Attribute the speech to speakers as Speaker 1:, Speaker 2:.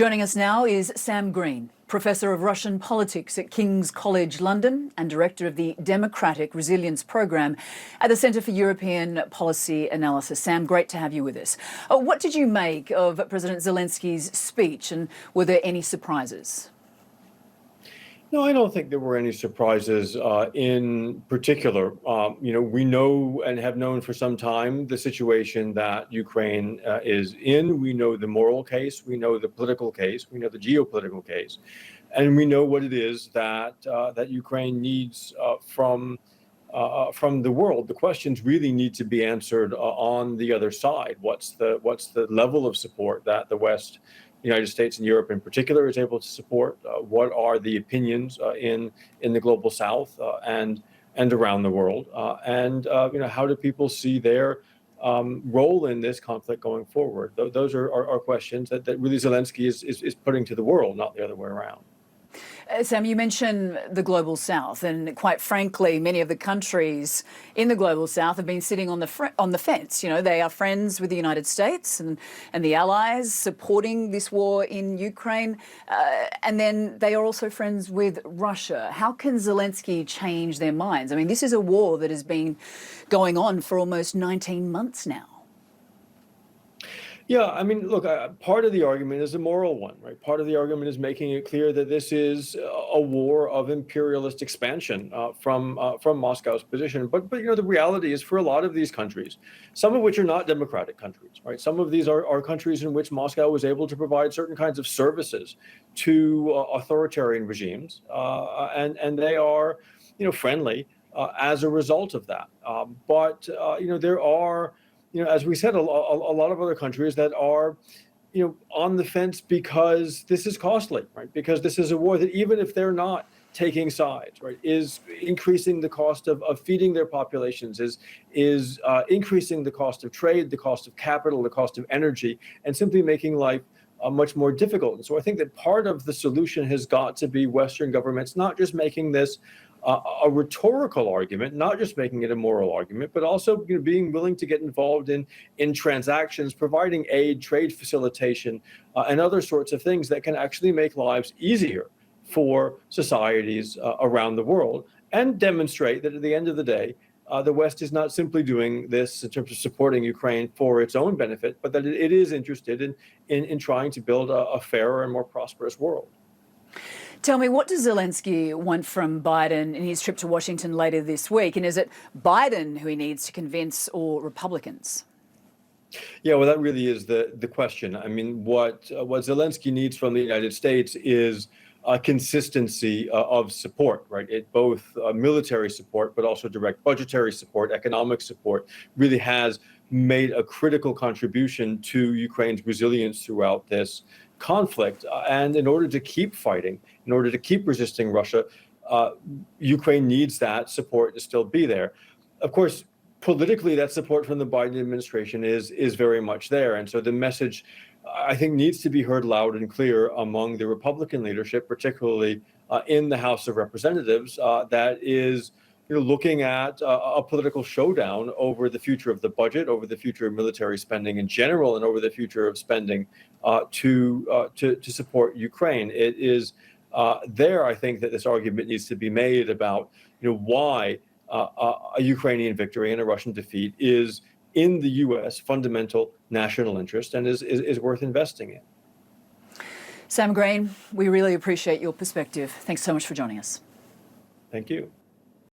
Speaker 1: Joining us now is Sam Greene, Professor of Russian Politics at King's College London and Director of the Democratic Resilience Programme at the Centre for European Policy Analysis. Sam, great to have you with us. What did you make of President Zelensky's speech, and were there any surprises?
Speaker 2: No, I don't think there were any surprises in particular. We know and have known for some time the situation that Ukraine is in. We know the moral case, we know the political case, we know the geopolitical case, and we know what it is that Ukraine needs from the world. The questions really need to be answered on the other side. What's the level of support that the West, the United States and Europe in particular, is able to support? What are the opinions in the global South and around the world? How do people see their role in this conflict going forward? Those are questions that really Zelensky is putting to the world, not the other way around.
Speaker 1: Sam, you mentioned the global South, and quite frankly, many of the countries in the global South have been sitting on the fence. You know, they are friends with the United States and the allies supporting this war in Ukraine, and then they are also friends with Russia. How can Zelensky change their minds? I mean, this is a war that has been going on for almost 19 months now.
Speaker 2: Yeah, I mean, look, part of the argument is a moral one, right? Part of the argument is making it clear that this is a war of imperialist expansion from Moscow's position. But the reality is, for a lot of these countries, some of which are not democratic countries, right? Some of these are countries in which Moscow was able to provide certain kinds of services to authoritarian regimes, and they are, friendly as a result of that. There are, as we said, a lot of other countries that are, on the fence because this is costly, right? Because this is a war that, even if they're not taking sides, right, is increasing the cost of feeding their populations, is increasing the cost of trade, the cost of capital, the cost of energy, and simply making life much more difficult. And so I think that part of the solution has got to be Western governments not just making this a rhetorical argument, not just making it a moral argument, but also being willing to get involved in transactions, providing aid, trade facilitation, and other sorts of things that can actually make lives easier for societies around the world, and demonstrate that at the end of the day, the West is not simply doing this in terms of supporting Ukraine for its own benefit, but that it is interested in trying to build a fairer and more prosperous world.
Speaker 1: Tell me, what does Zelensky want from Biden in his trip to Washington later this week? And is it Biden who he needs to convince, or Republicans?
Speaker 2: Yeah, well, that really is the question. I mean, what Zelensky needs from the United States is a consistency of support, right? Both military support, but also direct budgetary support, economic support, really has made a critical contribution to Ukraine's resilience throughout this conflict. And in order to keep fighting, in order to keep resisting Russia, Ukraine needs that support to still be there. Of course, politically, that support from the Biden administration is very much there. And so the message, I think, needs to be heard loud and clear among the Republican leadership, particularly in the House of Representatives, that is looking at a political showdown over the future of the budget, over the future of military spending in general, and over the future of spending to support Ukraine. It is there, I think, that this argument needs to be made about why a Ukrainian victory and a Russian defeat is in the U.S. fundamental national interest and is worth investing in.
Speaker 1: Sam Greene, we really appreciate your perspective. Thanks so much for joining us.
Speaker 2: Thank you.